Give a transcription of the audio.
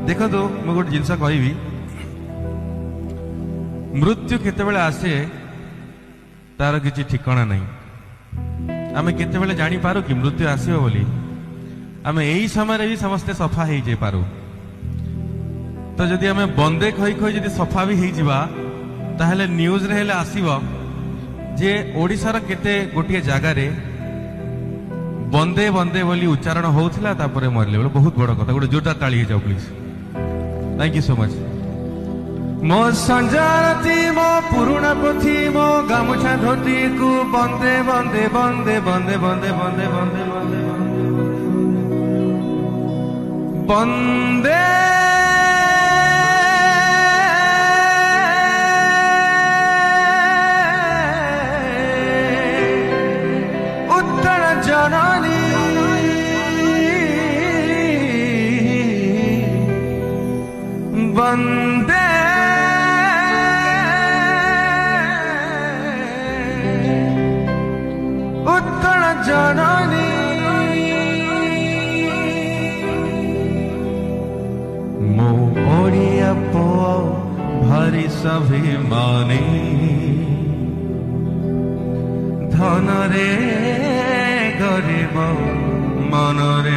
देखो तो मैं गोटे जिनस कहि मृत्यु केतेबेले आसे तार किसी ठिकाना नहीं। आमे केतेबेले जानी पारू कि मृत्यु आसीबो बोली। आमे एही समय भी समस्ते सफा हो जाई पारू। तो जदि आमे बंदे खई खई जदि सफा भी हो जिबा ताहले न्यूज रे हेले आसीबो जे ओडिसार केते गोटिए जागा रे बंदे बंदे बोली उच्चारण होउथिला तापरे मरले बोले। बहुत बड़ कथा। गोटे जोरदार ताली हो जाओ please. Thank you so much. मो संजाती मो पुरुणा पोथी मो गामुछा धोती को बंदे बंदे बंदे बंदे बंदे बंदे बंदे बंदे बंदे उत्तर जननी बंदे उत्तर जननी मो ओडिया पो भारी स्वाभिमानी धन रे गरीब मन रे